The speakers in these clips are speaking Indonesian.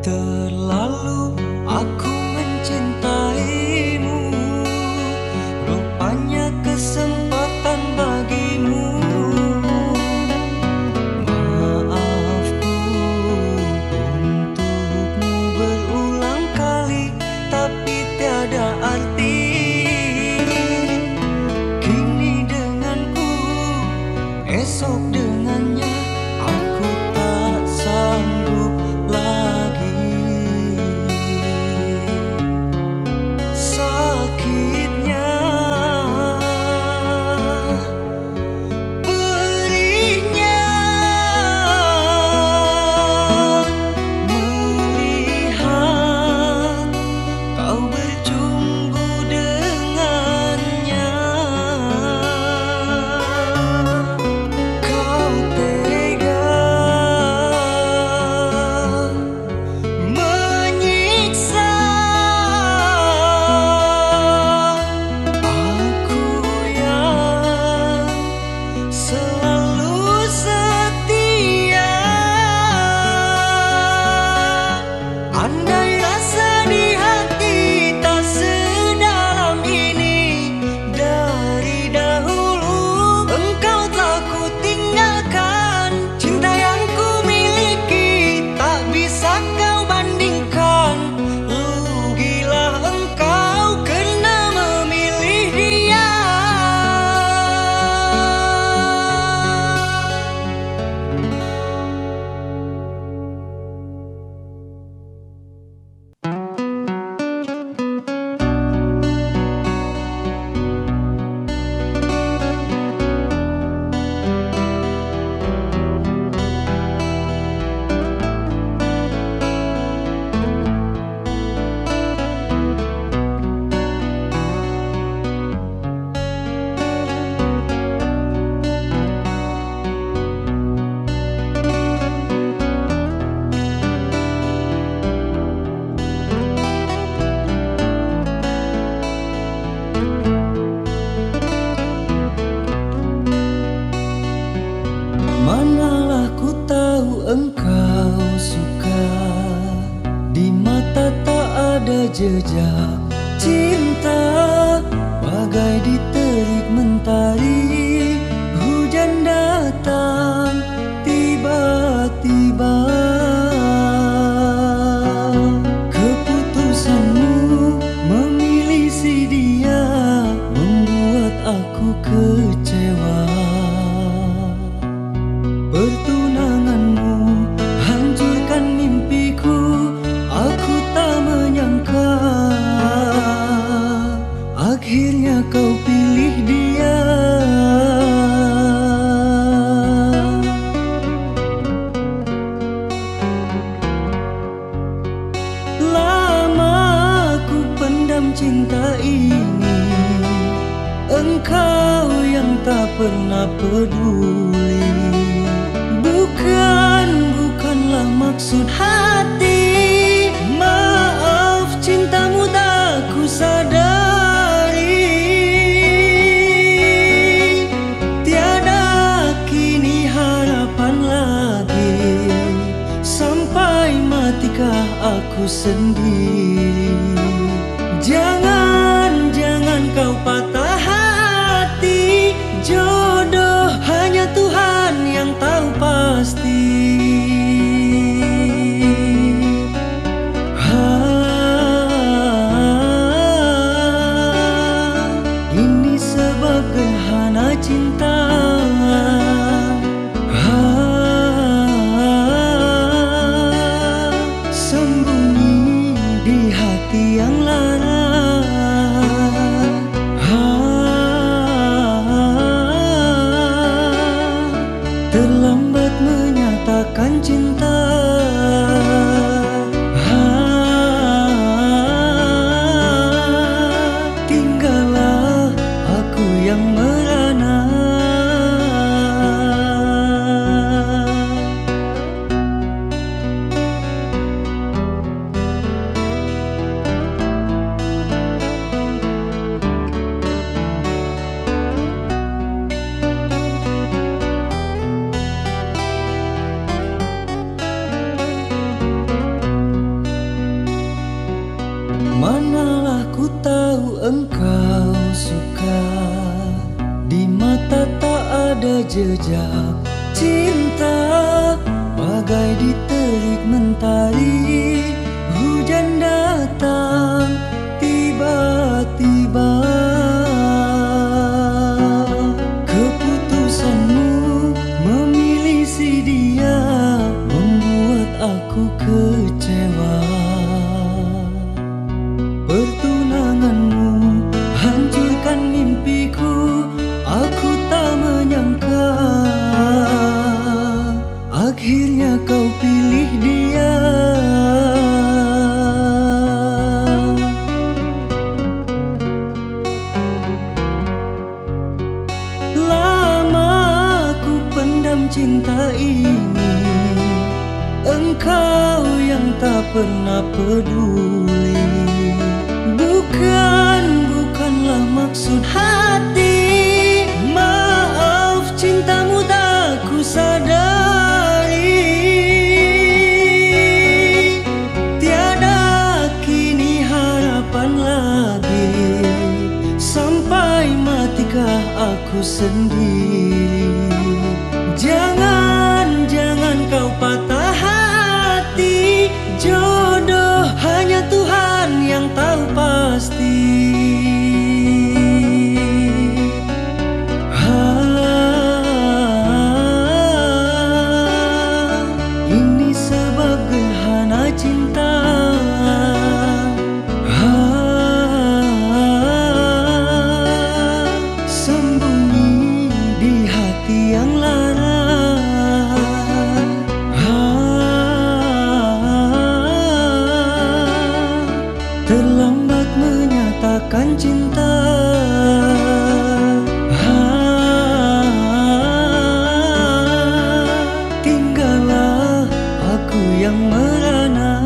Terlalu aku mencintaimu, rupanya kesempatan bagimu. Maafku untukmu berulang kali, tapi tiada arti. Kini denganku, esok dengannya, aku tak sanggup lagi. Sakitnya, perihnya, melihat kau bercumbu dengannya. Kau tega menyiksa aku yang selalu setia. Andai rasa di hati tak sedalam ini, dari dahulu engkau telah ku tinggalkan. Cinta yang ku miliki tak bisa kau bandingkan. Rugilah engkau karena memilih dia. Manalah ku tahu engkau suka, di mata tak ada jejak cinta. Bagai diterik mentari, hujan datang tiba-tiba. Keputusanmu memilih si dia membuat aku kecewa. Pertunanganmu hancurkan mimpiku, aku tak menyangka akhirnya kau pilih dia. Lama ku pendam cinta ini, engkau yang tak pernah peduli. Bukanlah maksud hati. Maaf, cintamu tak ku sadari. Tiada kini harapan lagi, sampai matikah aku sendiri. Jangan kau patah hati. Jodoh hanya Tuhan yang tahu pasti. Ini sebab gerhana cinta. Sembunyi di hati yang lara. Terlambat menyatakan cinta. Tinggallah aku yang merana. jejak cinta, bagai diterik mentari. Hujan datang tiba-tiba. Keputusanmu memilih si dia membuat aku kecewa. Pertunanganmu hancurkan mimpiku, aku tak menyangka akhirnya kau pilih dia. Lama ku pendam cinta ini, engkau yang tak pernah peduli. Bukanlah maksud hati, maaf cintamu tak ku sadari. Tiada kini harapan lagi, sampai matikah aku sendiri. Jangan kau patah hati, jodoh hanya Tuhan yang tahu pasti. Ini sebab gerhana cinta. Sembunyi di hati yang lara. Terlambat menyatakan cinta. Tinggallah aku yang merana.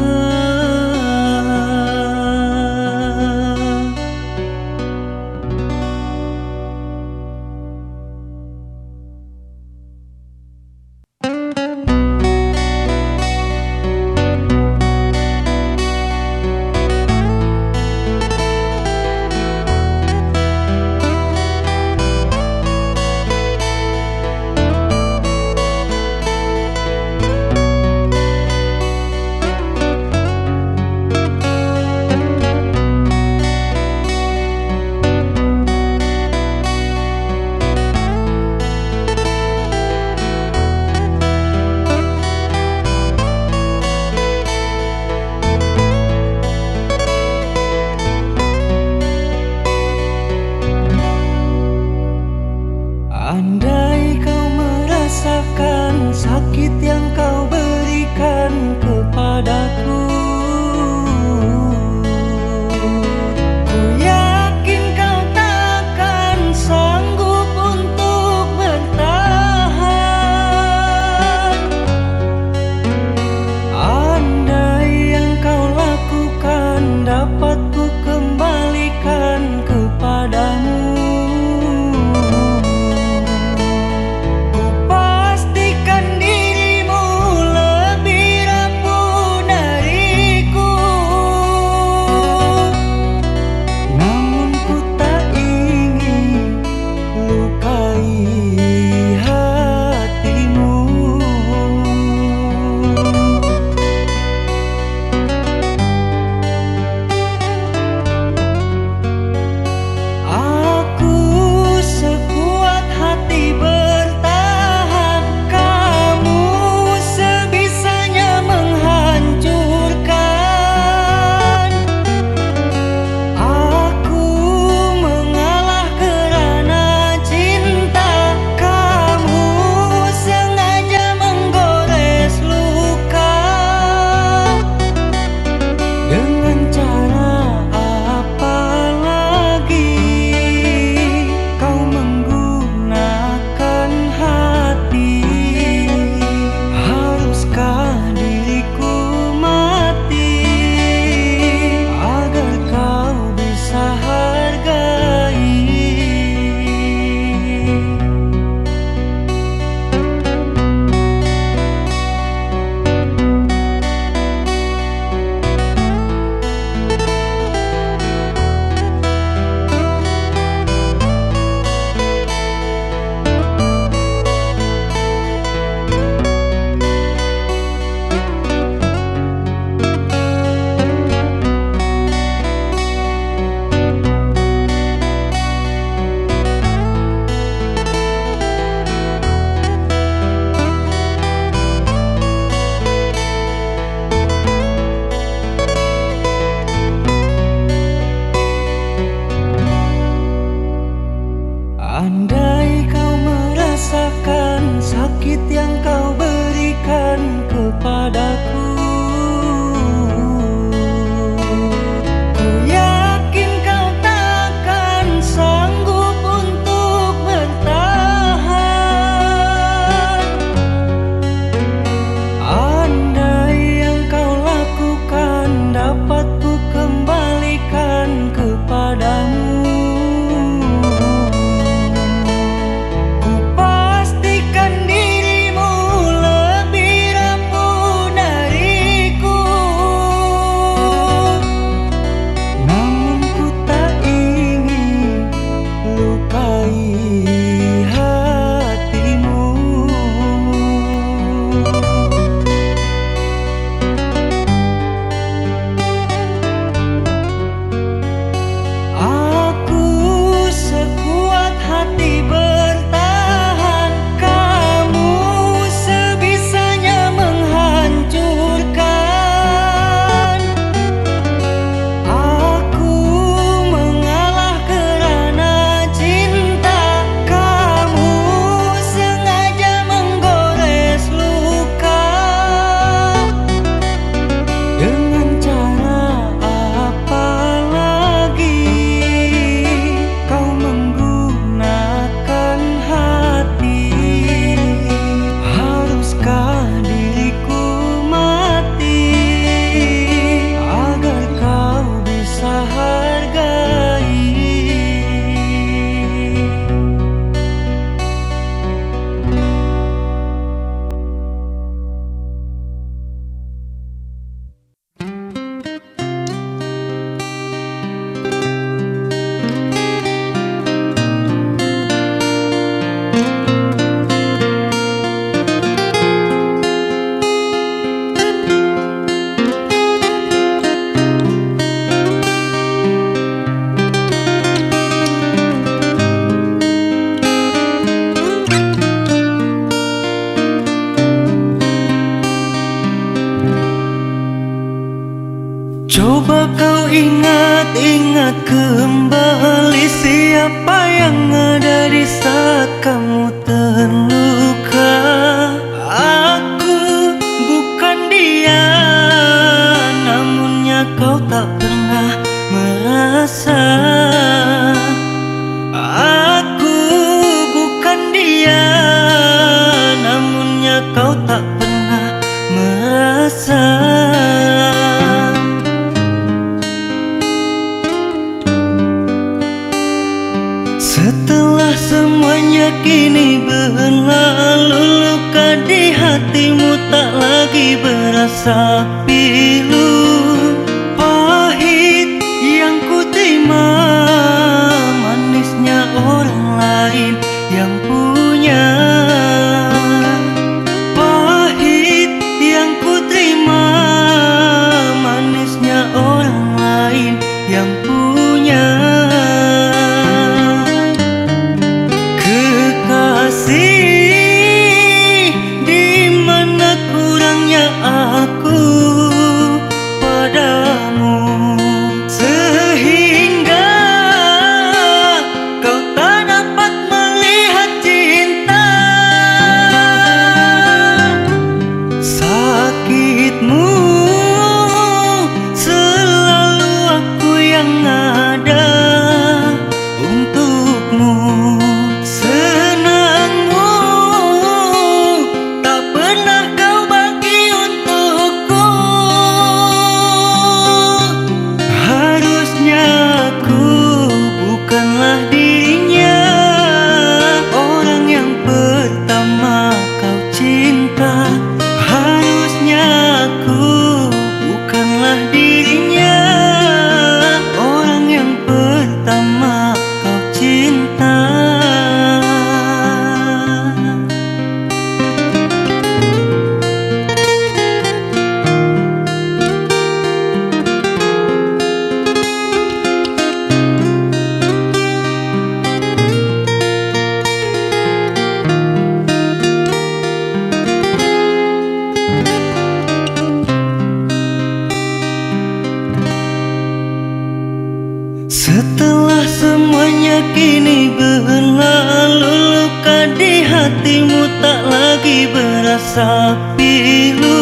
padaku. Ku yakin kau takkan sanggup untuk bertahan. Andai yang kau lakukan dapat ku kembalikan kepadamu, coba kau ingat-ingat kembali siapa yang ada di saat kamu terluka. Aku bukan dia, namunnya kau tak pernah merasa. Aku bukan dia, namunnya kau tak pernah merasa. Setelah semuanya kini berlalu, luka di hatimu tak lagi berasa pilu. Pahit yang ku terima, manisnya orang lain yang punya. Pahit yang ku terima, manisnya orang lain yang punya. Di mana kurangnya aku padamu, sehingga kau tak dapat melihat cinta. Sakitmu selalu aku yang ada untukmu. Bukanlah dirinya, orang yang pertama kau cinta. Harusnya aku bukanlah dirinya, orang yang pertama kau cinta. Setelah semuanya kini berlalu, luka di hatimu tak lagi berasa pilu.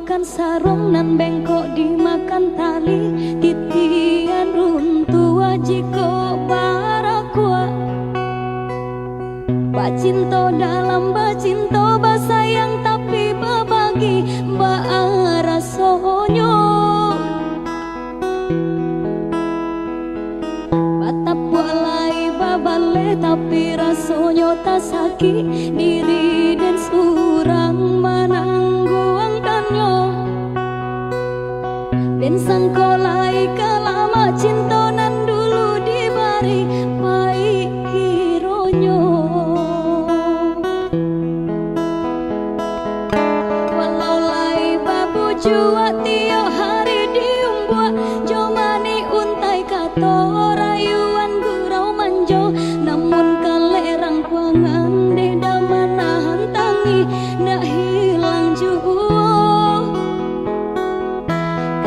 dimakan sarung nan bengkok dimakan tali, titian runtua jiko barakua. Bacinto dalam bacinto basayang tapi babagi baara sonyo. Batap walai babale tapi rasonyo tasaki, diri dan surang manangguangkannya. Dan sangkolai kalama cinta nan dulu dibari pai kironyo. Walau lai babu jua tio hari diumbua, jomani untai kato rayuan gurau manjo. Namun kalerang kuangan deda manahan tangi ndak hilang jua.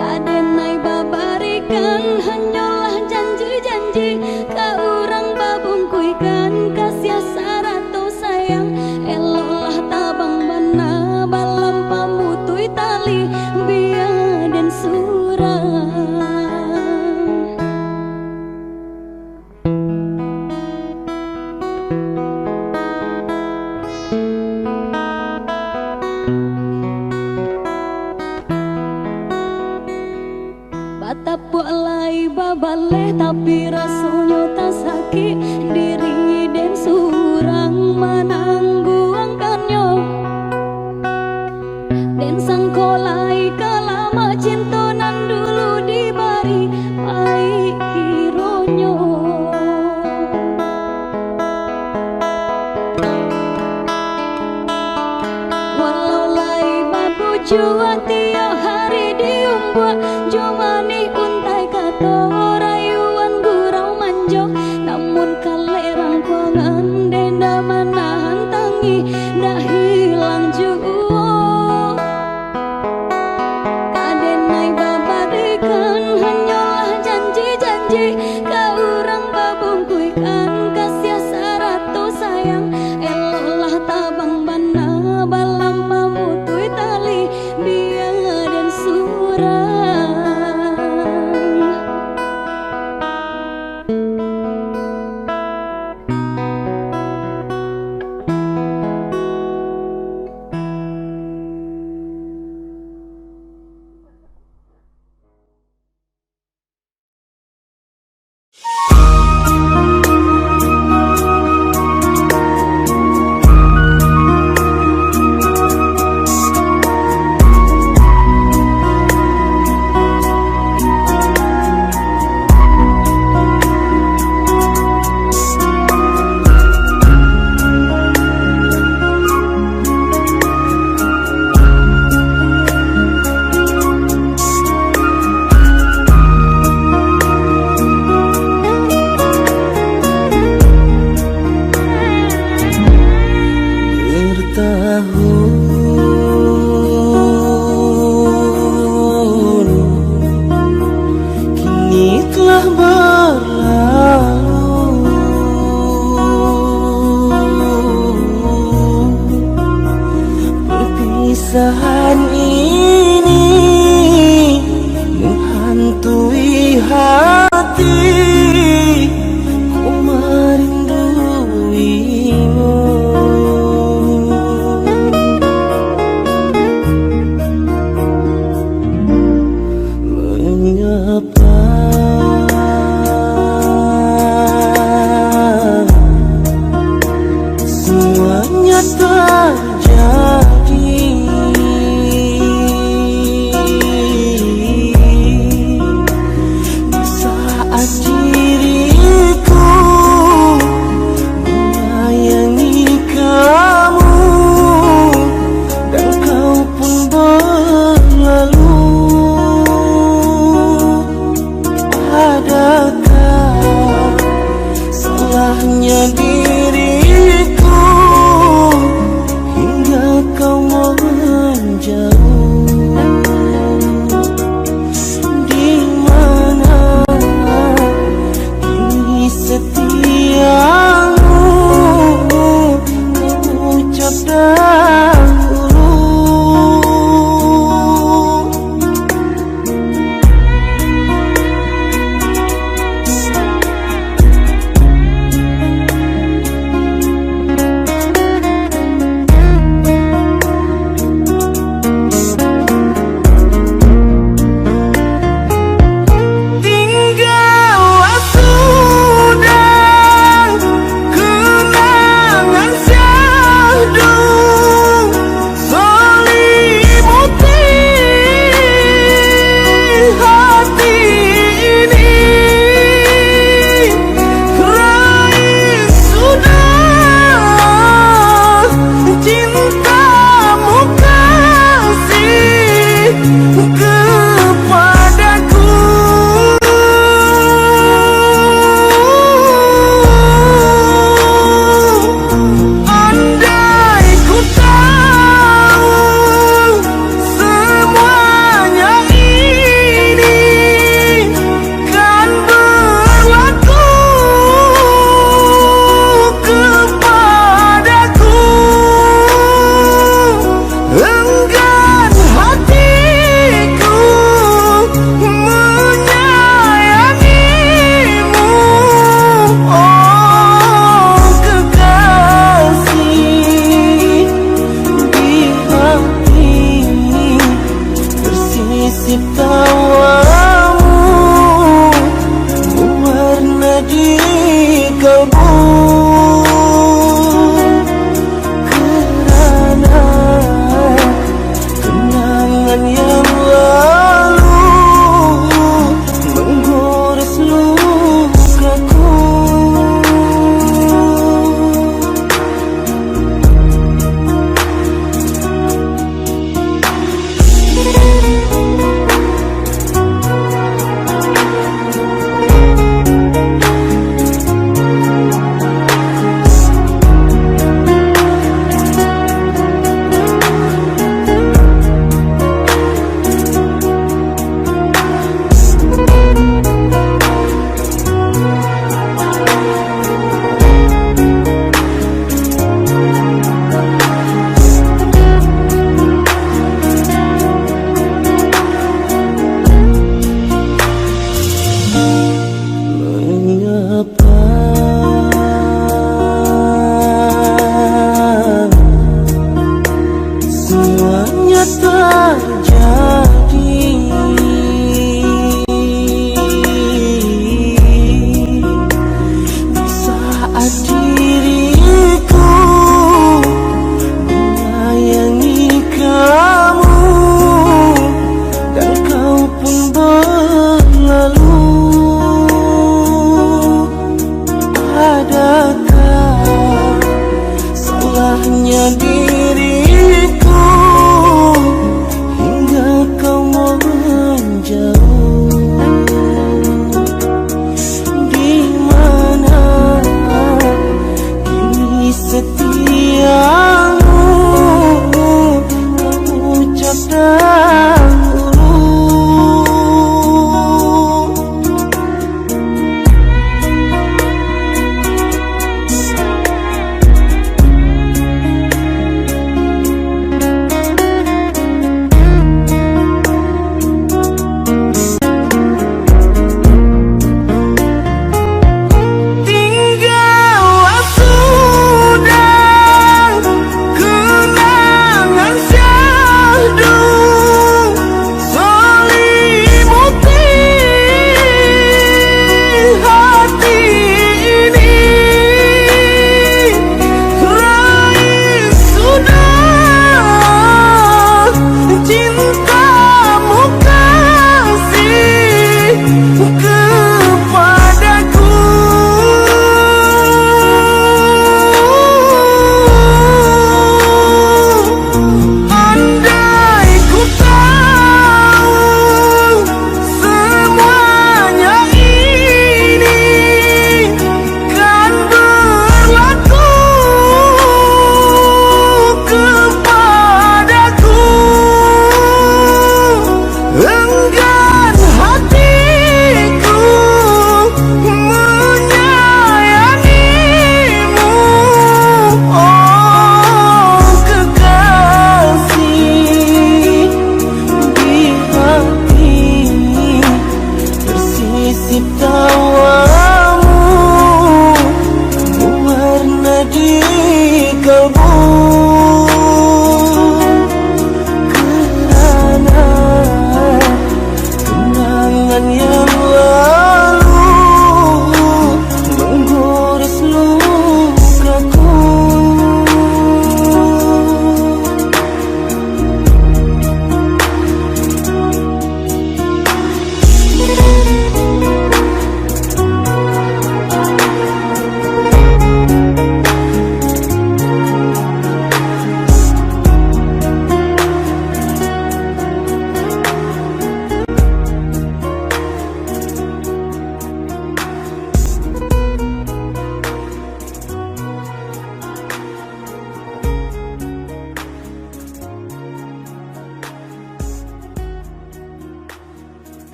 Kadenai babarikan hanyalah janji-janji, kaurang babungkuikan kasih sarato sayang. Eloklah tabang bana balam pamutui tali biar dan surang. Batap walai babale tapi rasonyo tak sakit, diri dan surang manangguangkannya. Dan sangkolai kalama cinta nan dulu dibari pai kironyo. Walau lai babu jua tiap hari diumbua, jomani untai kato rayuan gurau manjo. Namun kalerang kuangan denda manahan tangi ndak hilang jua. Kadenai babarikan hanyalah janji-janji, kaurang babungkuikan kasih sarato sayang. Eloklah tabang bana balam pamutui tali biar dan surang. Kini telah berlalu, perpisahan ini menghantui hati. Ku merinduimu, mengapa semuanya terjadi di saat diriku menyayangi kamu dan kau pun berlalu.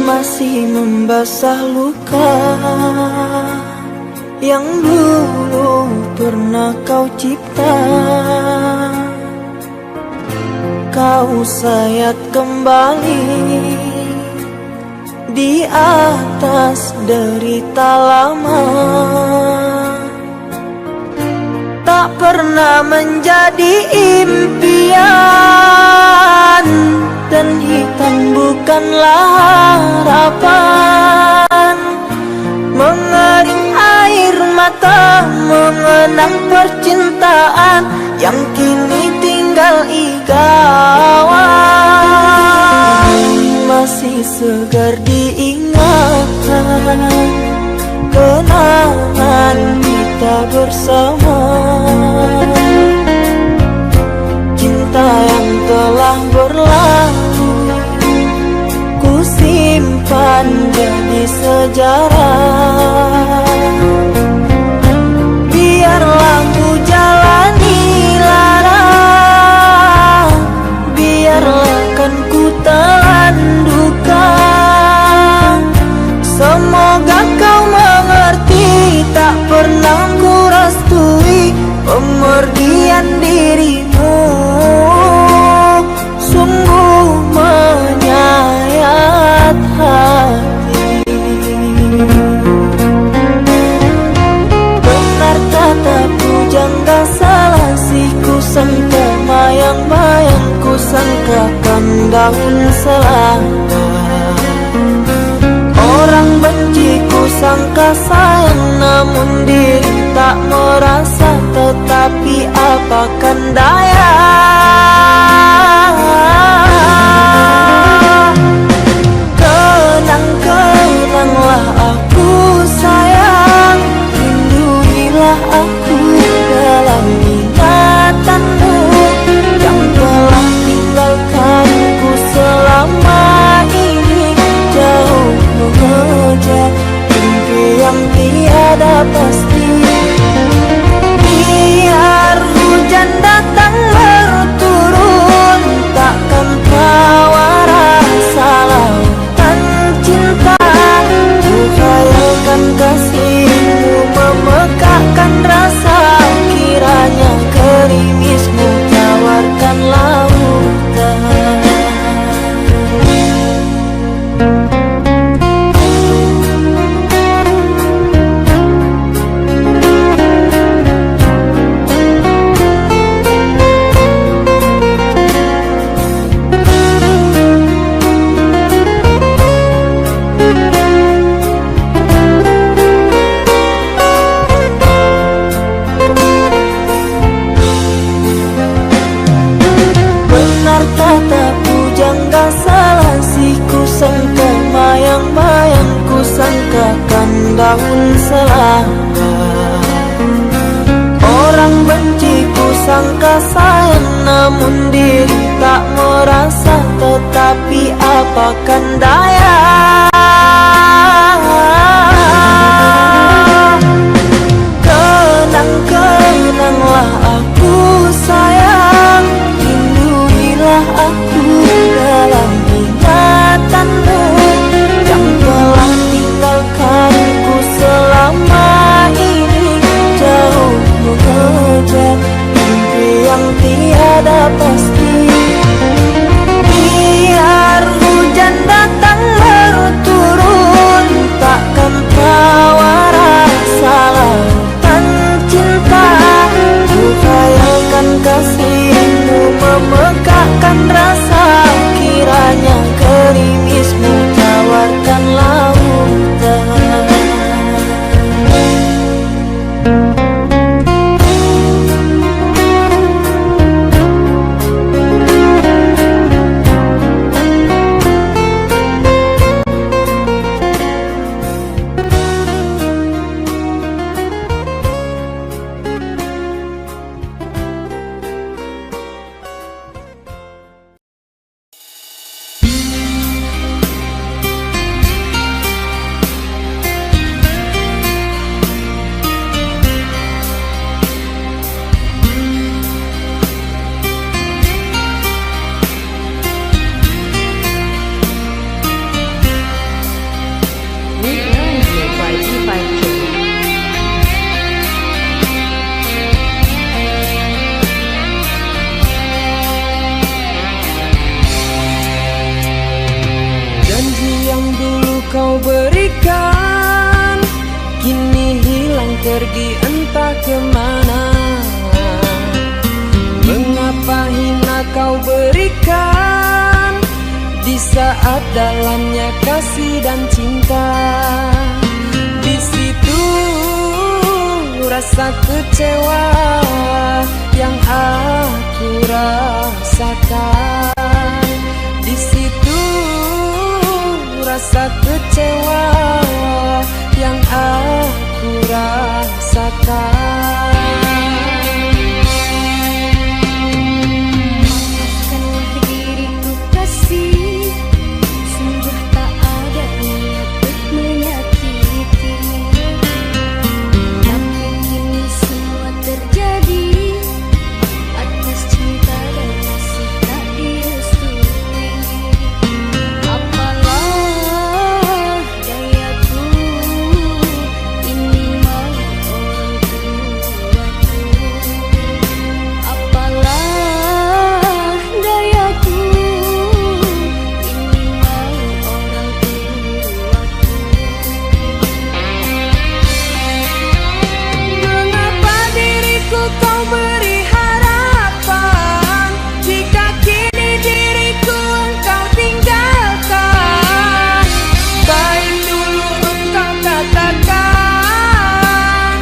masih membasah luka yang dulu pernah kau cipta. Kau sayat kembali di atas derita lama. Tak pernah menjadi impian, dan hitam bukanlah harapan. Mengering air mata mengenang percintaan yang kini tinggal igawan. Masih segar diingatan kenangan kita bersama. Cinta yang telah berlalu ku simpan jadi sejarah. Biarlah ku jalani lara, biarlah kan ku telan duka. Semoga kau mengerti, tak pernah ku restui pemergian dirimu. Sungguh menyayat hati. Benar kata pujangga salah si ku sangka mayang-mayang, ku sangkakan daun selada. Orang benci ku sangka sayang, namun diri tak merasa. Tetapi apakan daya, kenang-kenanglah aku sayang. Lindungilah aku dalam ingatanmu yang telah tinggalkanku selama ini. Jauh mengejar mimpi yang tiada pasti. Biar hujan datang berturun, takkan bawa rasa lautan cinta. Ku khayalkan kasihmu memekakkan rasa, kiranya gerimismu tawarkan lautan. Kata pujangga salah si ku sangka mayang-mayang, ku sangkakan daun selada. Orang benci ku sangka sayang, namun diri tak merasa. Tetapi apakan daya, kenang-kenanglah aku sayang. Aku dalam ingatanmu yang telah tinggalkanku selama ini. Jauh mengejar mimpi yang tiada pasti. Biar hujan datang Weekend by D5J. Janji yang dulu kau berikan kini hilang pergi entah kemana. Mengapa hina kau berikan di saat dalamnya kasih dan cinta? Di situ rasa kecewa yang aku rasakan. Di situ rasa kecewa yang aku rasakan. Maafkanlah diriku kasih, sungguh tak ada niat untuk menyakiti. Tapi kini semua terjadi atas cinta dan kasih tak direstui. Apalah dayaku, ini mau orang tuaku. Apalah dayaku, ini mau orang tuaku. Mengapa diriku kau beri harapan jika kini diriku engkau tinggalkan? Baik dulu engkau katakan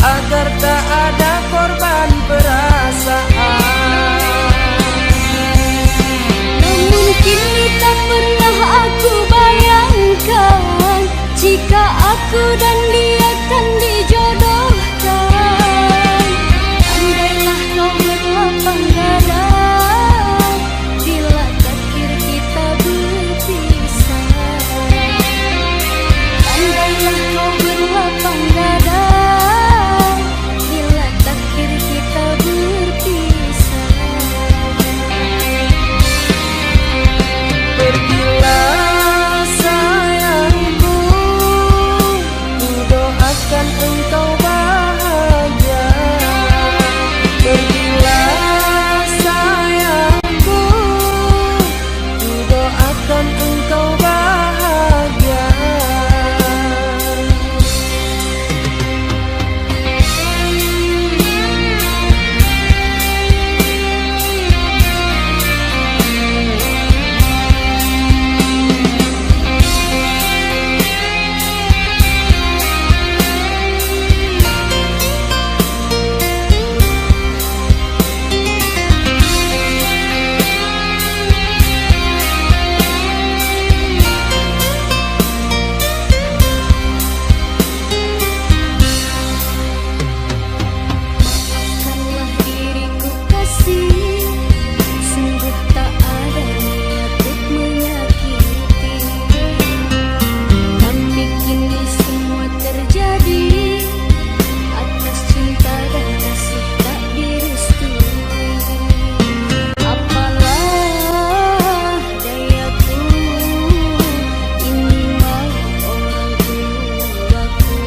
agar tak ada korban perasaan. Namun kini tak pernah aku bayangkan jika aku dan dia kan dijodohkan. Andailah kau berlapang dada bila takdir kita berpisah. Andailah kau berlapang dada bila takdir kita berpisah. Pergilah sayangku, ku doakan engkau bahagia. Pergilah sayangku, ku doakan engkau bahagia. Maafkanlah diriku kasih, sungguh tak ada niat untuk menyakiti. Tapi kini semua terjadi atas cinta dan kasih tak direstui. Apalah dayaku, ini mau orang tuaku.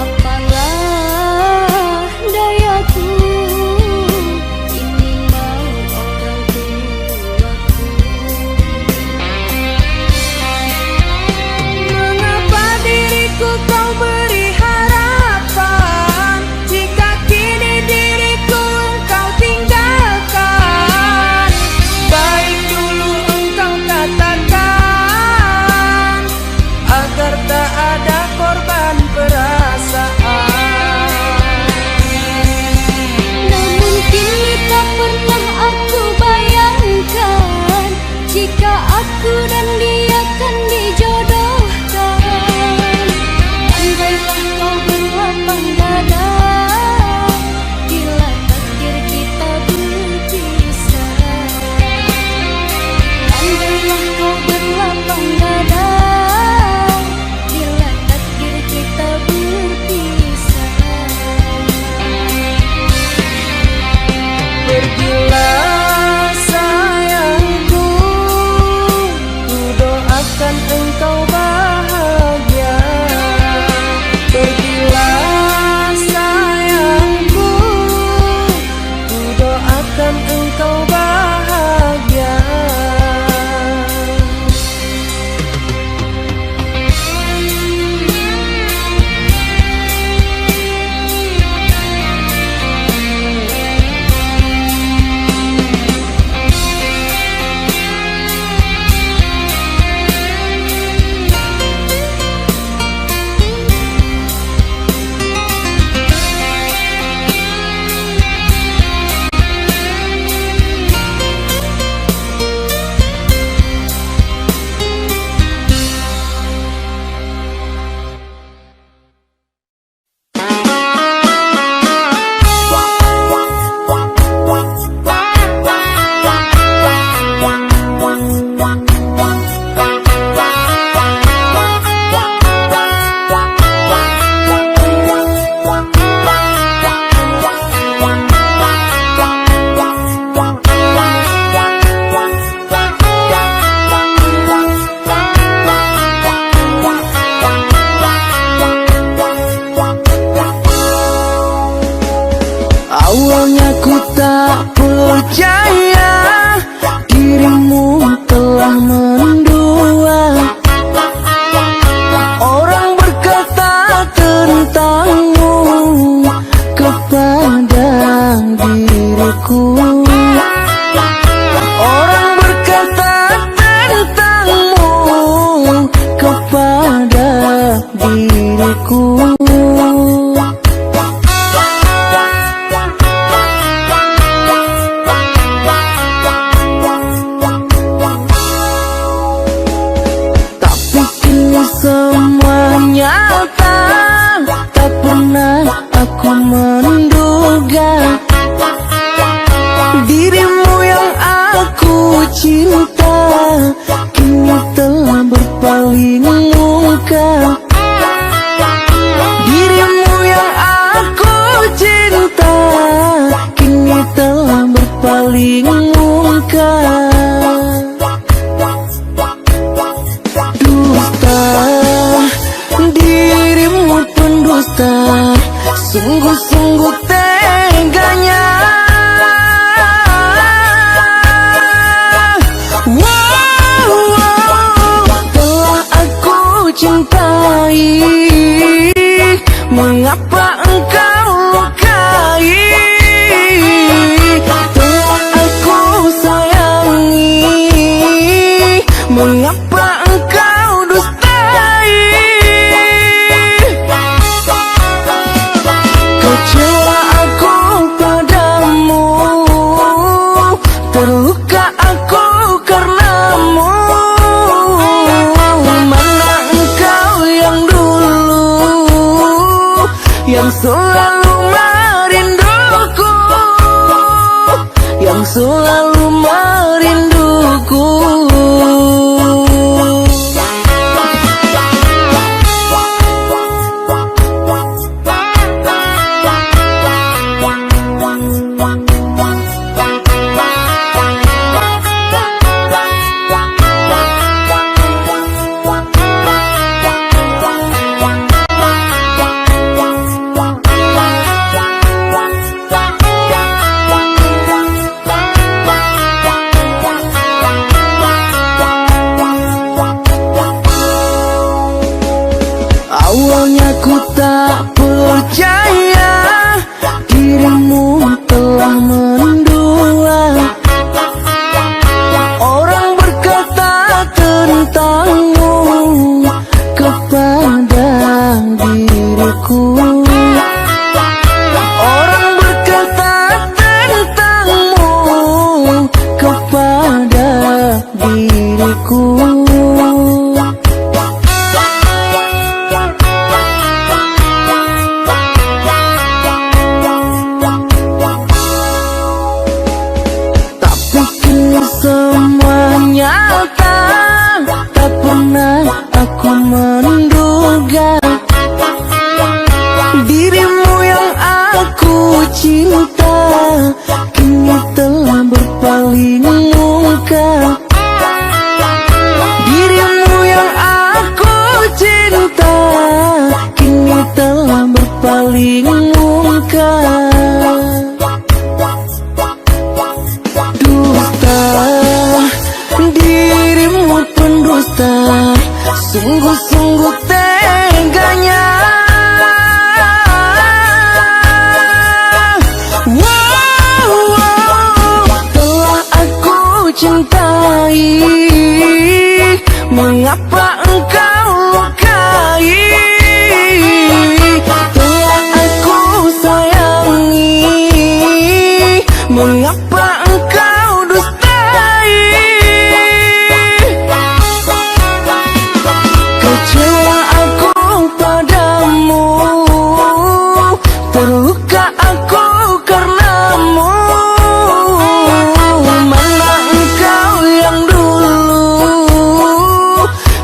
Apalah dayaku, ini mau orang tuaku. Mengapa diriku kau beri harapan jika kini diriku engkau tinggalkan? Baik dulu engkau katakan agar tak ada korban perasaan. Namun kini tak pernah aku bayangkan jika aku dan dia kan dijodohkan. Andailah kau berlapang dada bila takdir kita berpisah. Andailah kau berlapang dada bila takdir kita berpisah. Pergilah sayangku, ku doakan engkau bahagia. berpaling muka. Dirimu yang aku cinta kini telah berpaling muka. Dusta, dirimu pendusta, sungguh-sungguh teganya. Telah aku cintai, mengapa engkau lukai? Telah aku sayangi, mengapa engkau dustai? Kecewa aku padamu, terluka aku karenamu. Mana engkau yang dulu, yang selalu merinduku, yang selalu merinduku. Awalnya ku tak percaya dirimu telah mendua. Orang berkata tentangmu kepada diriku. Orang berkata tentangmu kepada diriku. Semua nyata, tak pernah aku menduga dirimu yang aku cinta kini telah berpaling muka. Dirimu yang aku cinta kini telah berpaling muka. Dirimu pendusta, sungguh-sungguh teganya. Telah aku cintai, mengapa engkau lukai? Telah aku sayangi, mengapa engkau dustai? Kecewa aku padamu, terluka aku karenamu. Mana engkau yang dulu,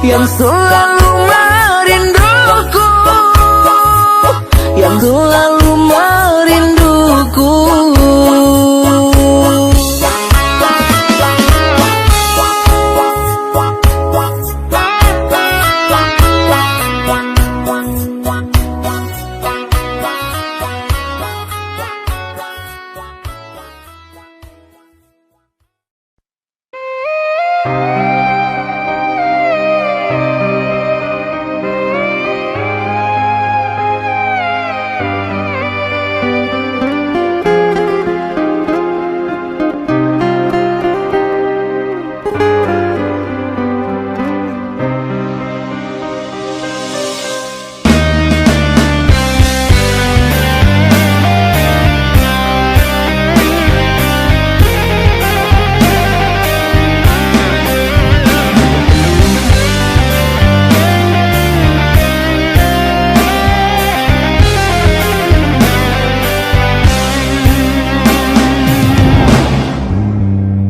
yang selalu merinduku, yang selalu merinduku.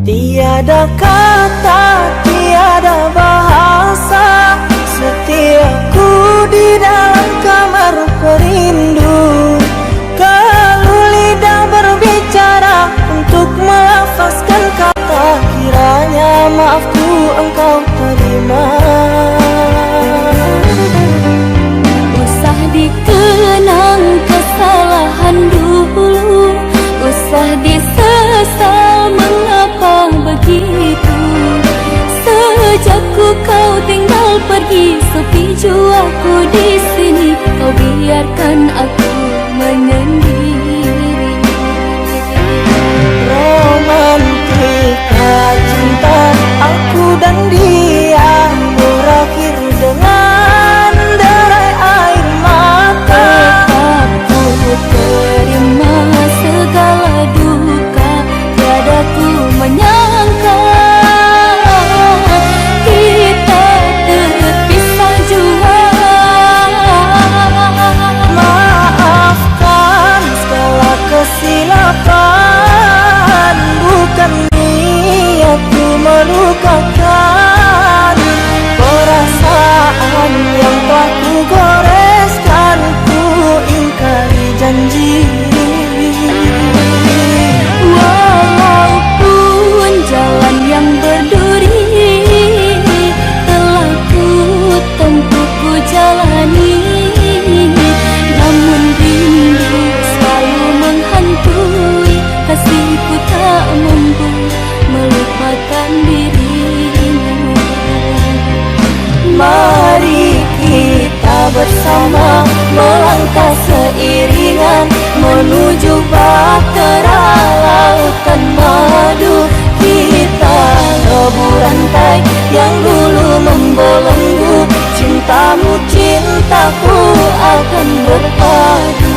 Tiada kata, tiada bahasa pergi sepi jua aku di sini, kau biarkan aku menyendiri. Romantika cinta aku dan dia berakhir dengan derai air mata. Aku terima segala duka, tiada ku menyangka kita terpisah jua. Maafkan segala kesilapan, bukan niatku melukakan. Perasaan yang telah ku goreskan, ku ingkari janji. Walaupun jalan yang berduri telah ku tempuh ku jalani, namun rindu selalu menghantui, kasihku tak mampu melupakan dirimu. Mari kita bersama melangkah seiringan menuju bahtera lautan madu. Kita lebur rantai yang dulu membelenggu, cintamu cintaku akan berpadu.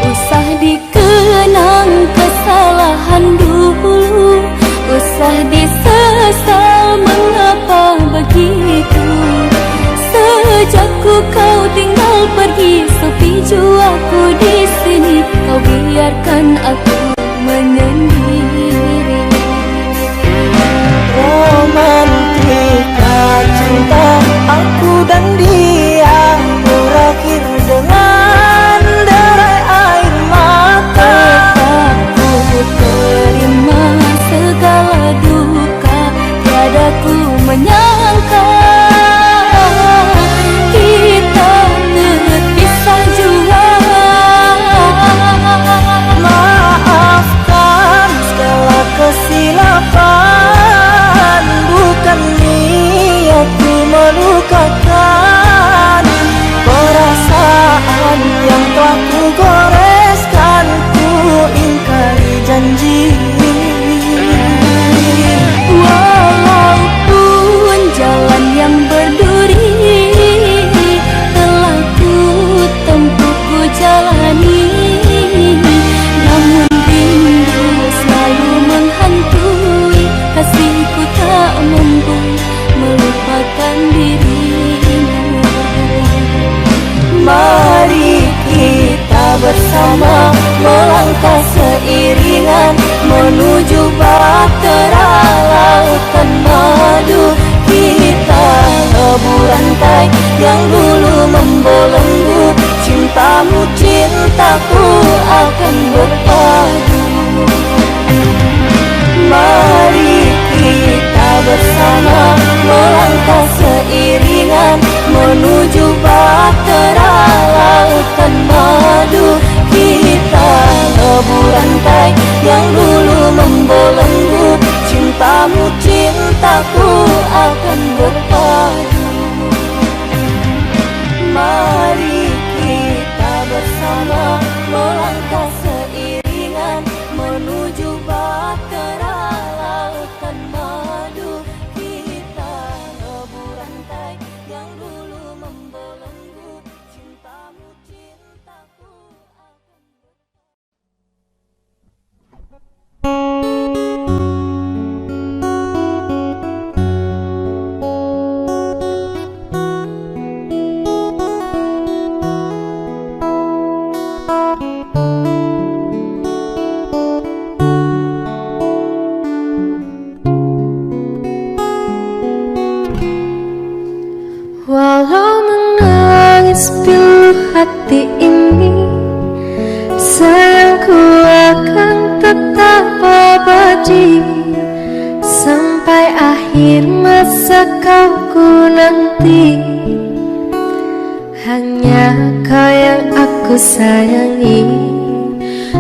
Usah dikenang kesalahan dulu, usah disesal mengapa begitu. Sejak kau tinggal pergi sepi jua aku di sini, kau biarkan aku menyendiri. Romantika cinta aku dan dia berakhir dengan derai air mata. Aku terima segala duka, tiada ku menyangka kita terpisah jua. Maafkan segala kesilapan, bukan niatku melukakan. Perasaan yang telah ku goreskan, ku ingkari janji. Walaupun jalan yang berduri telah ku tempuh ku jalani, namun rindu selalu menghantui, kasihku tak mampu melupakan dirimu. Mari kita bersama melangkah seiringan menuju bahtera lautan madu. Kita lebur rantai yang dulu membelenggu, cintamu cintaku akan berpadu. Mari kita bersama melangkah seiringan menuju bahtera lautan madu. Kita lebur rantai yang dulu membelenggu, cintamu cintaku akan berpadu. Mari kita bersama melangkah seiringan menuju bahtera lautan madu. Kita lebur rantai yang dulu membelenggu, cintamu cintaku akan berpadu. Mas pilu hati ini, sayangku akan tetap abadi sampai akhir masa kau ku nanti. Hanya kau yang aku sayangi,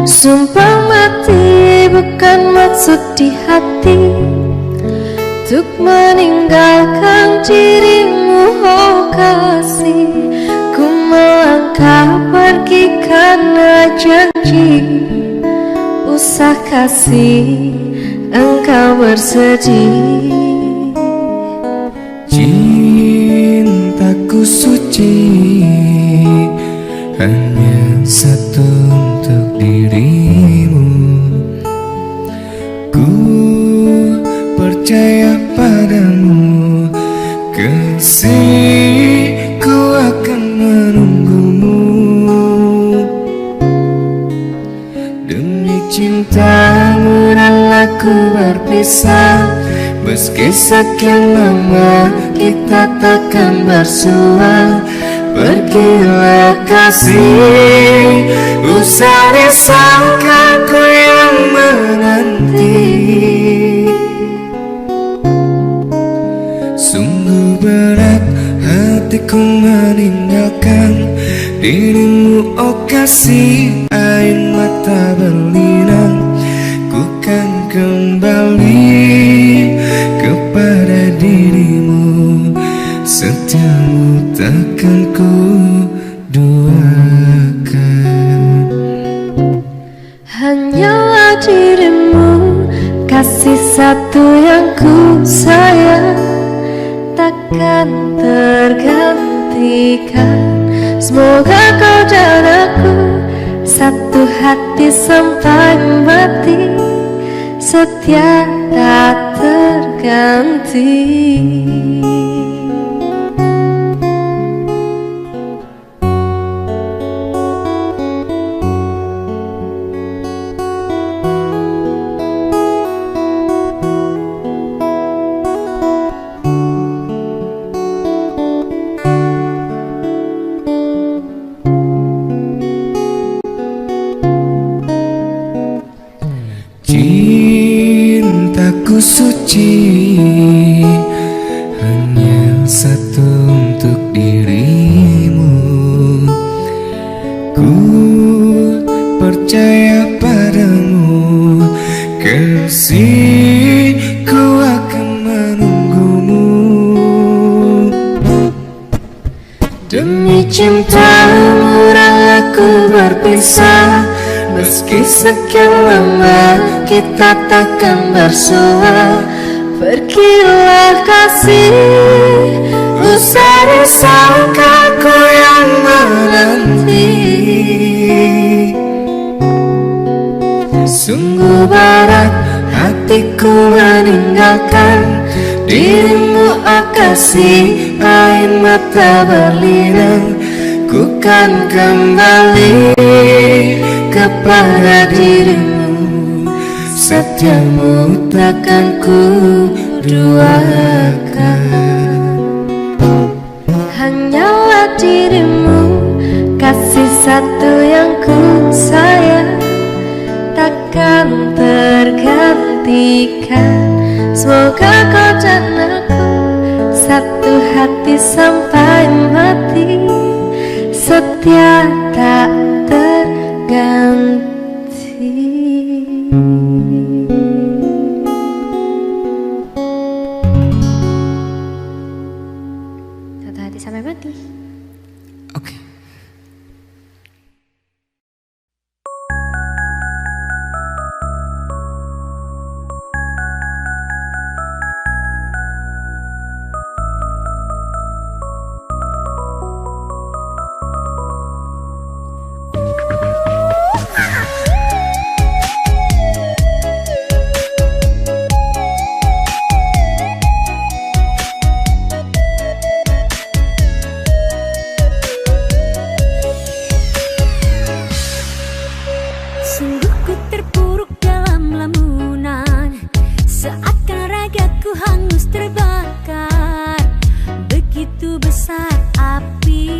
sumpah mati bukan maksud di hati untuk meninggalkan dirimu, oh kasih. Ku melangkah pergi karena janji, usah kasih engkau bersedih. Cintaku suci hanya satu untuk dirimu. Ku percaya padamu, kasih, ku akan menunggumu. Demi cintamu rela ku berpisah, meski sekian lama kita takkan bersua. Pergilah kasih, usah risaukan ku yang menanti. Sungguh berat hatiku meninggalkan dirimu, oh kasih. Air mata berlinang, ku kan kembali kepada dirimu. Setiamu takkan ku duakan. Hanyalah dirimu, kasih satu yang ku sayang, takkan tergantikan. Semoga kau dan aku satu hati sampai mati, setia tak terganti. Cintaku suci hanya satu untuk dirimu. Ku percaya padamu, kasih, ku akan menunggumu. Demi cintamu rela ku berpisah, meski sekian lama kita takkan bersua. Pergilah kasih, usah risaukan ku yang menanti. Sungguh berat hatiku meninggalkan dirimu, oh kasih. Air mata berlinang, ku kan kembali kepada dirimu. Setiamu takkan ku duakan. Hanyalah dirimu, kasih satu yang ku sayang, takkan tergantikan. Semoga kau dan aku satu hati sampai mati, setia tak terganti. Satu hati sampai mati. Oke. Sungguh ku terpuruk dalam lamunan, seakan ragaku hangus terbakar. Begitu besar api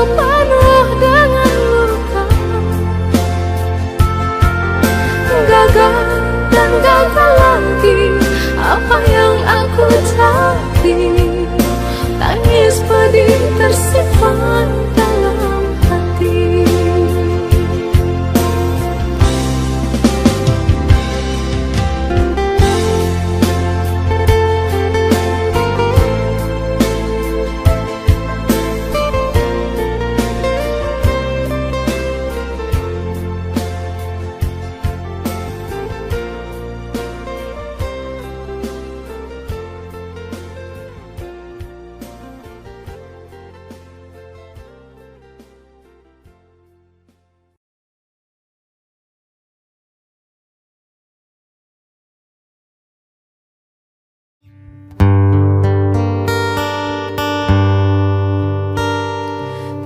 penuh dengan luka, gagal dan gagal lagi. Apa yang aku cari, tangis pedih tersimpan dalam hati.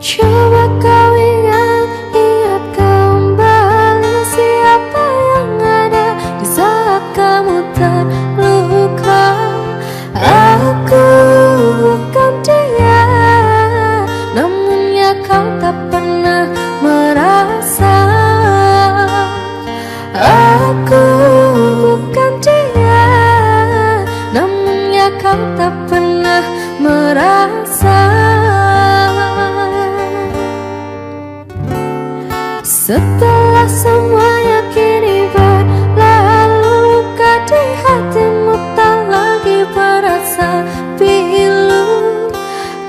Coba kau ingat kembali siapa yang ada di saat kamu terluka. Aku bukan dia, namun ya kau tak pernah merasa. Aku bukan dia, namun ya kau tak pernah merasa. Setelah semuanya kini berlalu, luka di hatimu tak lagi berasa pilu.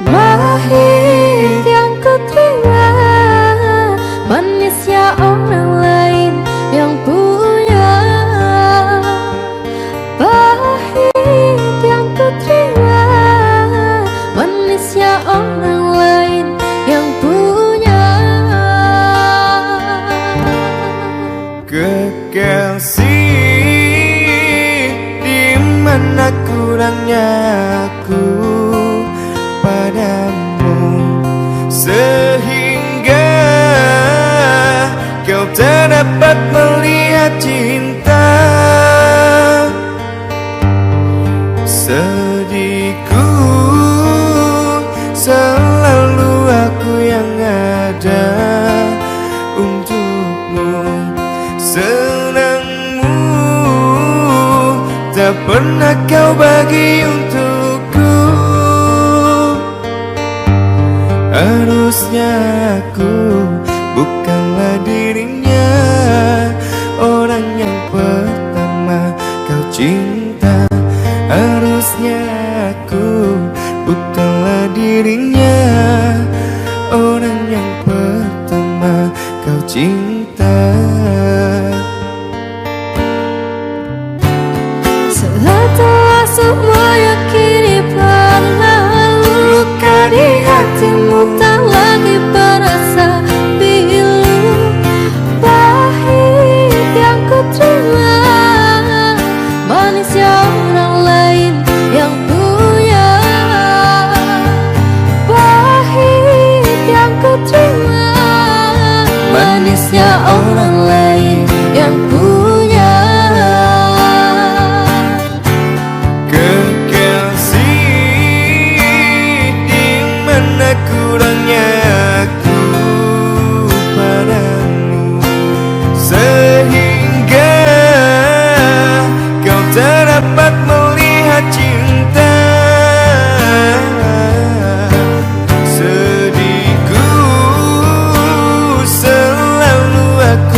Pahit yang ku terima, manisnya orang lain yang punya. Pahit yang ku terima, manisnya orang lain yang punya. Kekasih, di mana kurangnya aku padamu, sehingga kau tak dapat melihat cinta. Sedihku selalu aku yang ada untukmu. Senangmu tak pernah kau bagi untukku. Harusnya aku bukanlah dirinya, orang yang pertama kau cinta. Harusnya aku bukanlah dirinya, orang yang pertama kau cinta. Setelah semuanya kini berlalu, luka di hatimu tak lagi berasa pilu. Pahit yang ku terima, manisnya orang lain yang punya. Pahit yang ku terima, manisnya orang lain yang punya. Kurangnya aku padamu, sehingga kau tak dapat melihat cinta. Sedihku selalu aku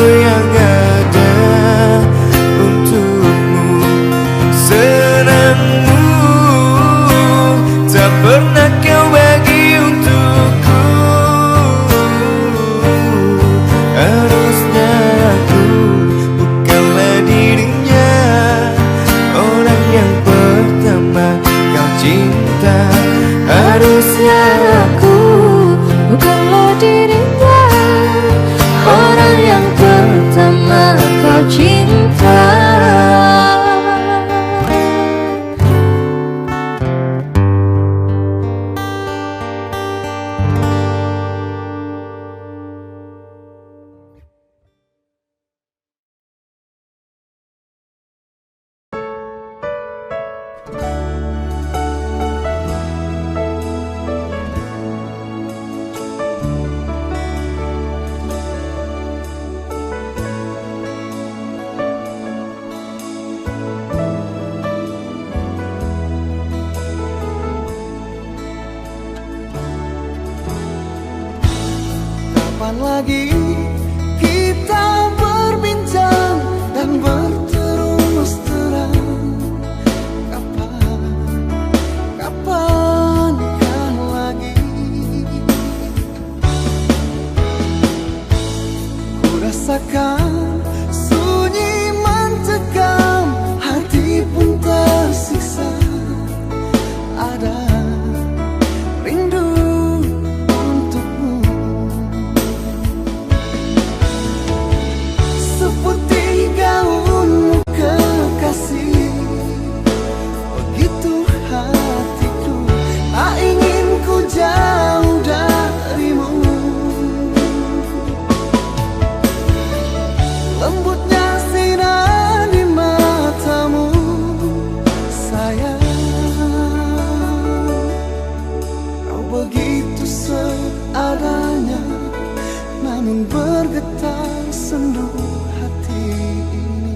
Kapan lagi kita berbincang dan berterus terang? Kapankah lagi ku rasakan sunyi mencekam, hati pun tersiksa. Ada rindu untukmu, seperti gaunmu kekasih. Begitu hatiku, tak ingin ku jauh darimu. Lembutnya sinar di matamu, sayang. Kau begitu seadanya, namun bergetar sendu hati ini.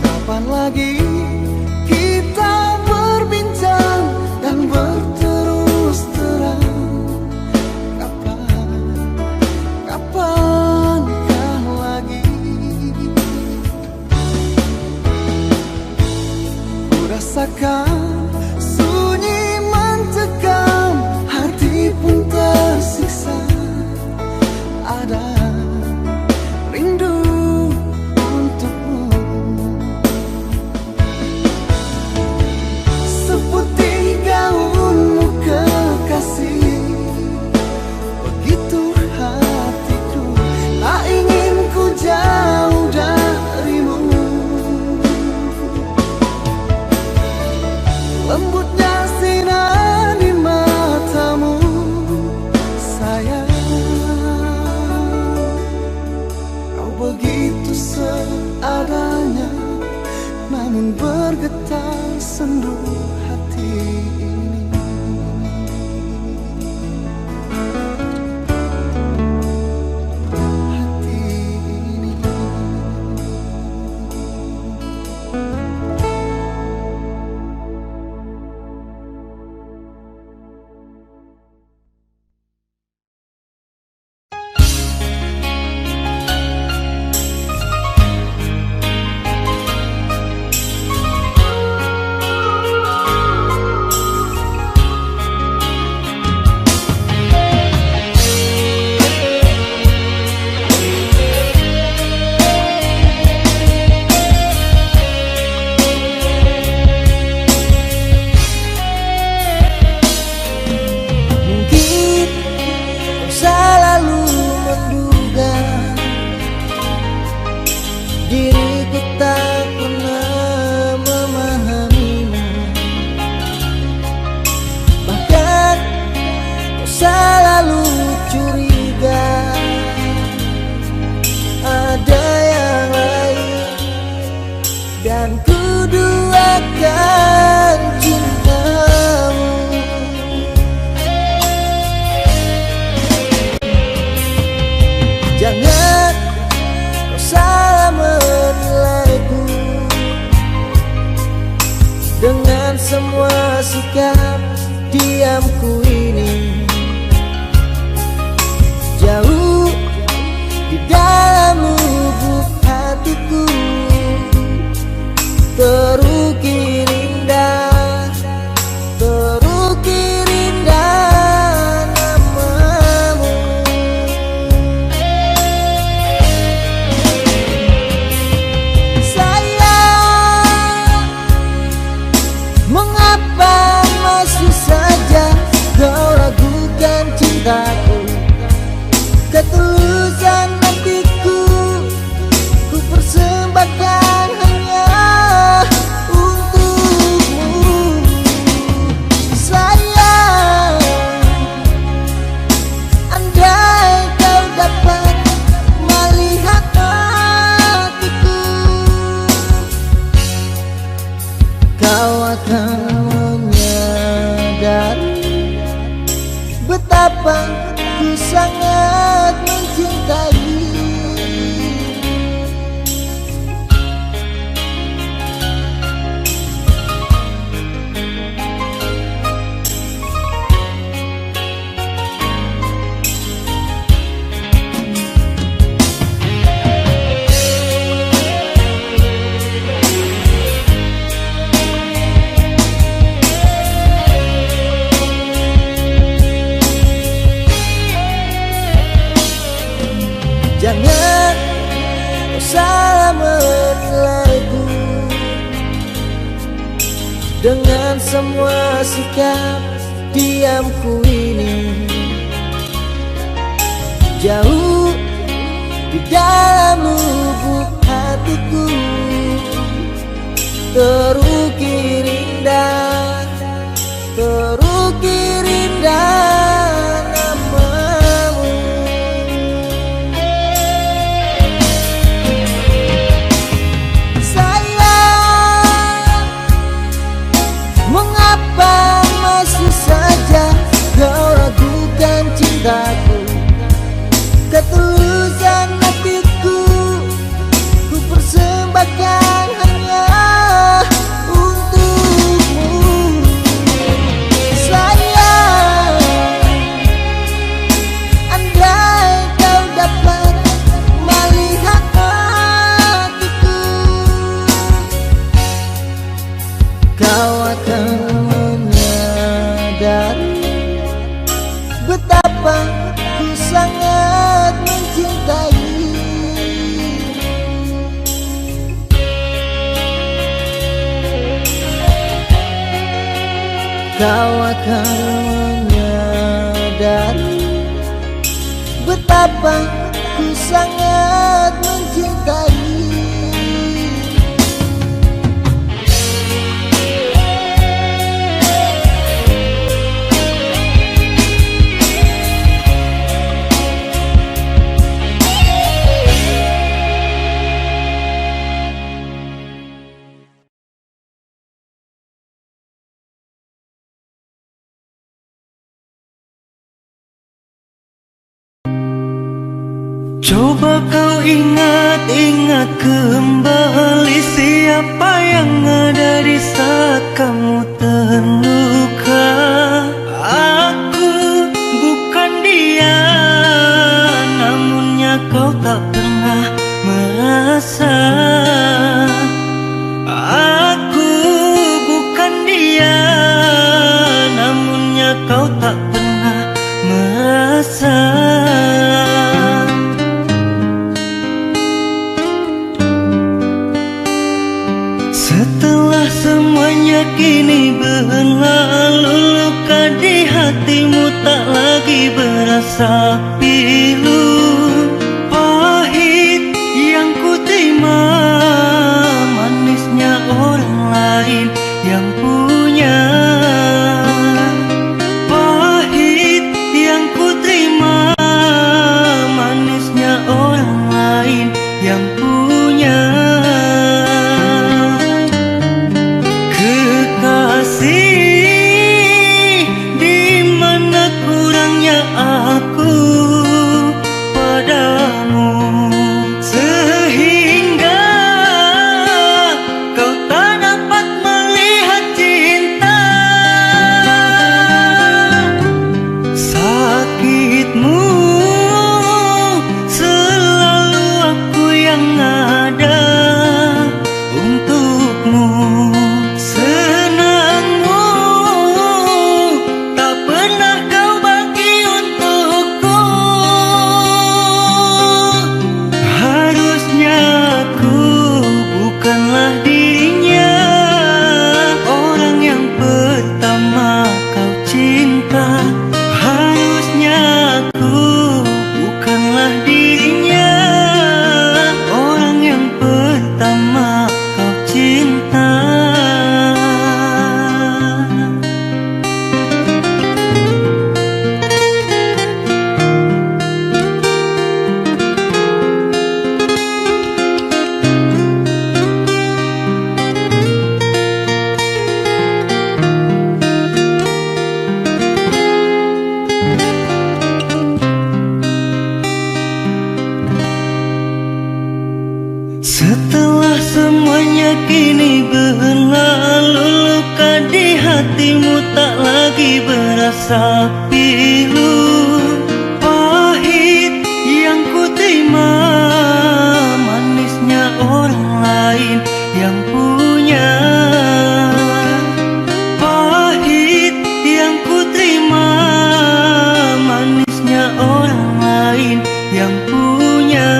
Kapan lagi kita berbincang dan berterus terang? Kapankah lagi ku rasakan sunyi mencekam, hati pun tersiksa. Ada rindu untukmu, seperti gaunmu kekasih. Begitu hatiku, tak ingin ku jauh darimu. Lembutnya sinar di matamu, sayang. Kau begitu seadanya, namun bergetar sendu hati ini. Hati ini. Mungkin kau selalu menduga diriku tak pernah memahamimu. Bahkan kau selalu curiga ada yang lain, dan ku duakan cintamu. Jangan kau salah menilaiku dengan semua sikap diamku ini. Jauh di dalam lubuk hatiku terukir indah, terukir indah namamu. Sayang, mengapa masih saja akan menyadari betapa ku sangat mencintai. Jangan kau salah menilaiku dengan semua sikap diamku ini. Jauh di dalam lubuk hatiku terukir indah, terukir indah namamu. Sayang, mengapa masih saja kau ragukan cintaku? Ketulusan hatiku ku persembahkan hanya untukmu. Sayang, andai kau dapat melihat hatiku, kau akan menyadari betapa ku sangat mencintai. Kau akan menyadari betapa ku sangat mencintai. Coba kau ingat-ingat kembali siapa yang ada di saat kamu terluka. Aku bukan dia, namunnya kau tak pernah merasa. Aku bukan dia, namunnya kau tak pernah merasa. Setelah semuanya kini berlalu, luka di hatimu tak lagi berasa pilu. Pahit yang ku terima, manisnya orang lain yang punya. Pahit yang ku terima, manisnya orang lain yang punya. kini berlalu, luka di hatimu tak lagi berasa pilu. Pahit yang ku terima, manisnya orang lain yang punya. Pahit yang ku terima, manisnya orang lain yang punya.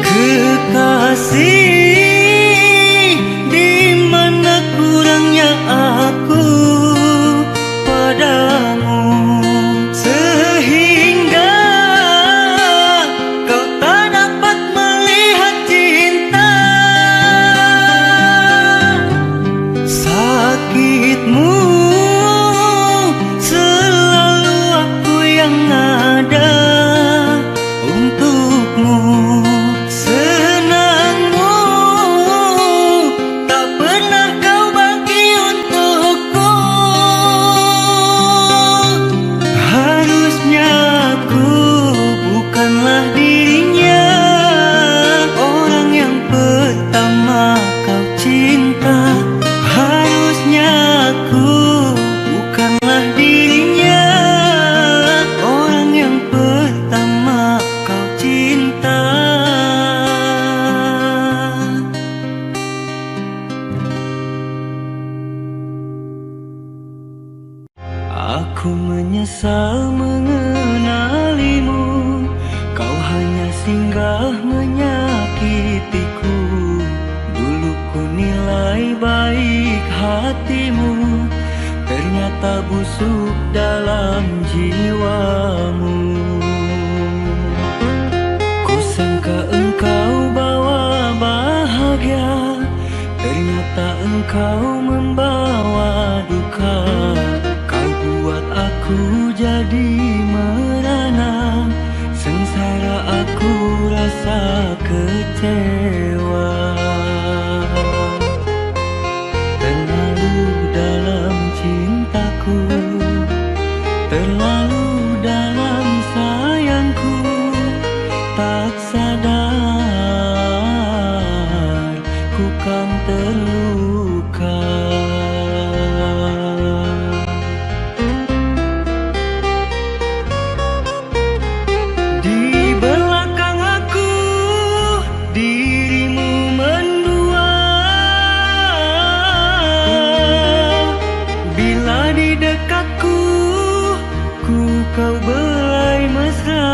Kekasih, di mana kurangnya aku padamu, sehingga kau tak dapat melihat cinta. Sakitmu selalu aku yang ada untukmu. Senangmu tak pernah kau bagi untukku. Harusnya aku bukanlah dirinya, orang yang pertama kau cinta. Harusnya aku bukanlah dirinya, orang yang pertama kau cinta. Aku menyesal mengenalimu, kau hanya singgah menyakitiku. Dulu ku nilai baik hatimu, ternyata busuk dalam jiwamu. Ku sangka engkau bawa bahagia, ternyata engkau membawa duka. Kau buat aku jadi merana, sengsara aku rasa kecewa. Terlalu dalam cintaku, terlalu dalam sayangku, tak sadar ku kan terluka. Di belakang aku dirimu mendua, bila di dekatku kau belai mesra.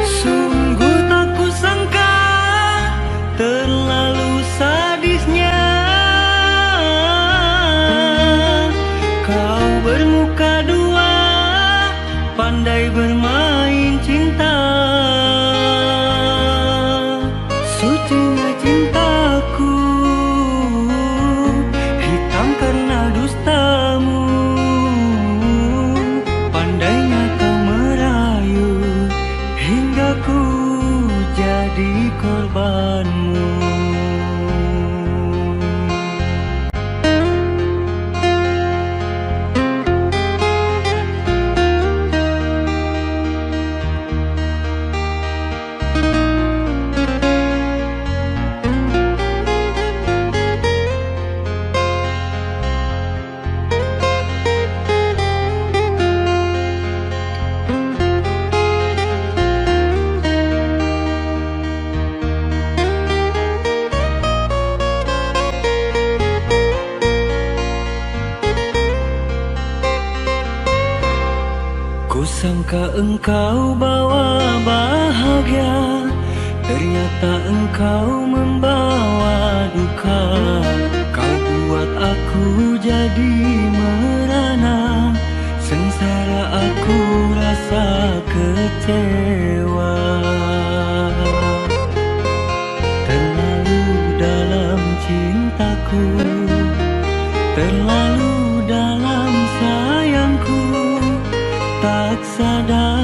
Sungguh tak kusangka terlalu sadisnya kau bermuka dua, pandai bermain cinta. Sucinya cintaku hitam karena dustamu, pandainya kau merayu hingga ku jadi korbanmu. Kusangka engkau bawa bahagia, ternyata engkau membawa duka. Kau buat aku jadi merana, sengsara aku rasa kecewa. Terlalu dalam cintaku, terlalu dalam sayangku, tak sadar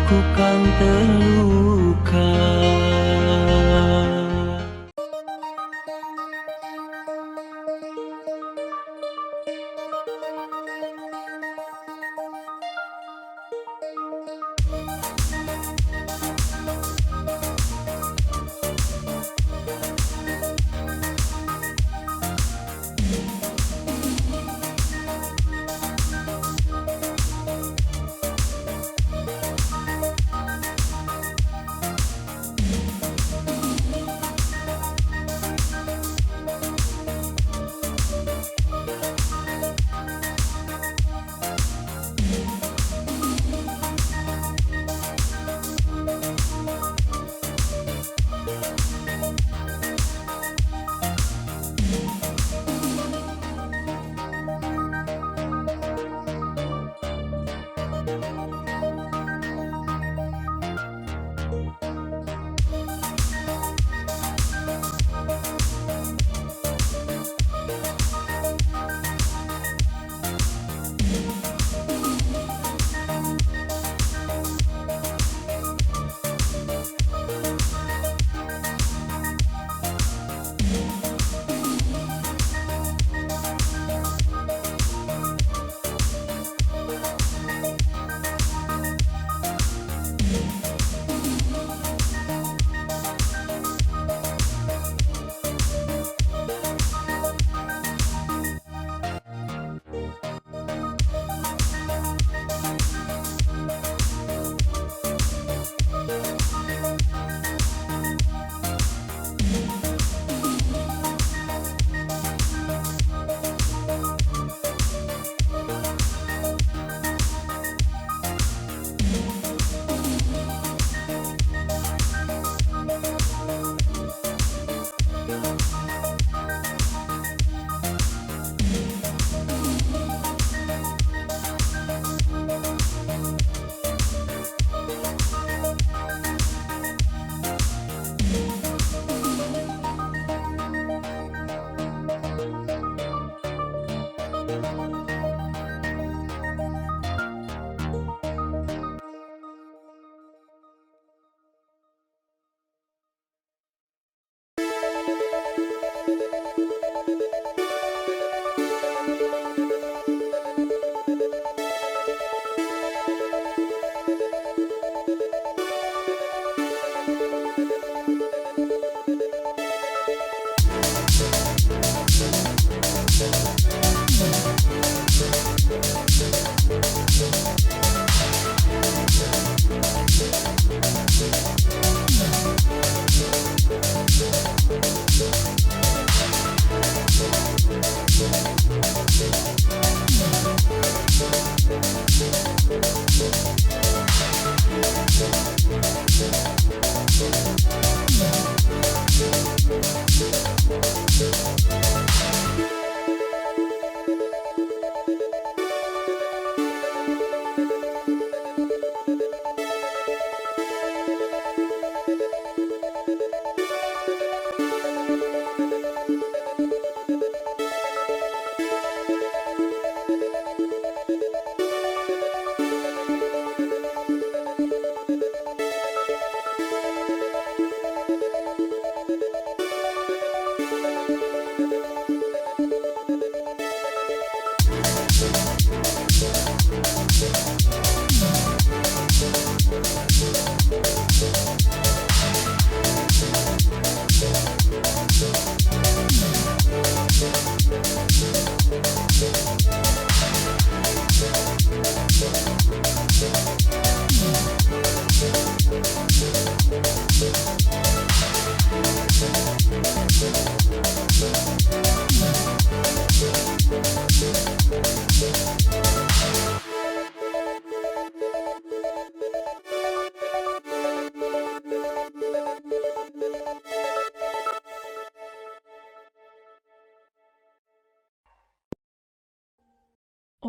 ku kan terluka.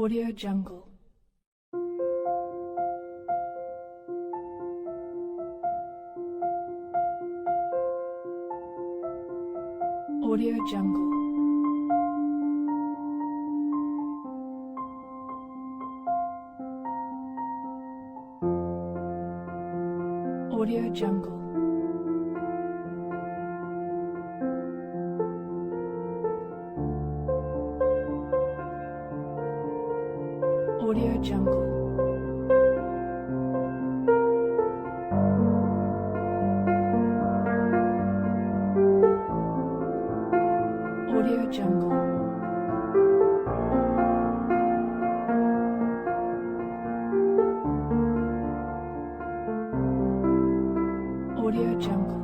Audio Jungle. Audio Jungle. Audio Jungle. Audio Jungle. Audio Jungle. Audio Jungle.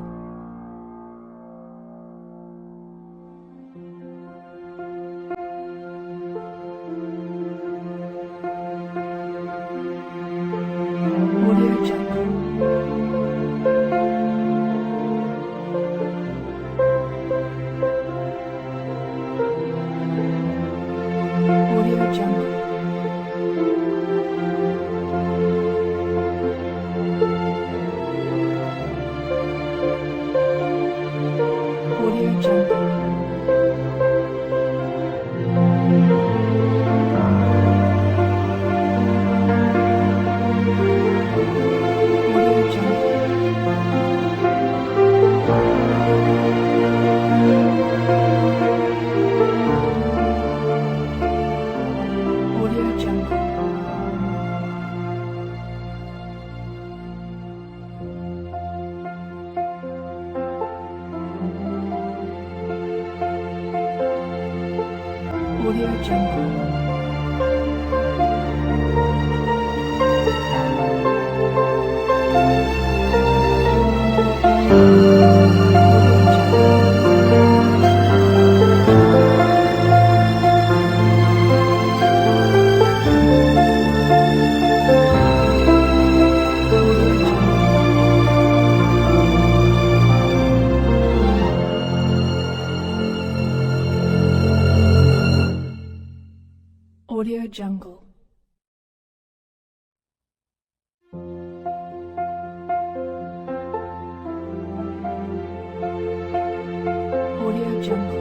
Audio Jungle. Audio Jungle. Audio Jungle. Audio Jungle. Audio Jungle. Audio Jungle. Audio Jungle. Audio Jungle.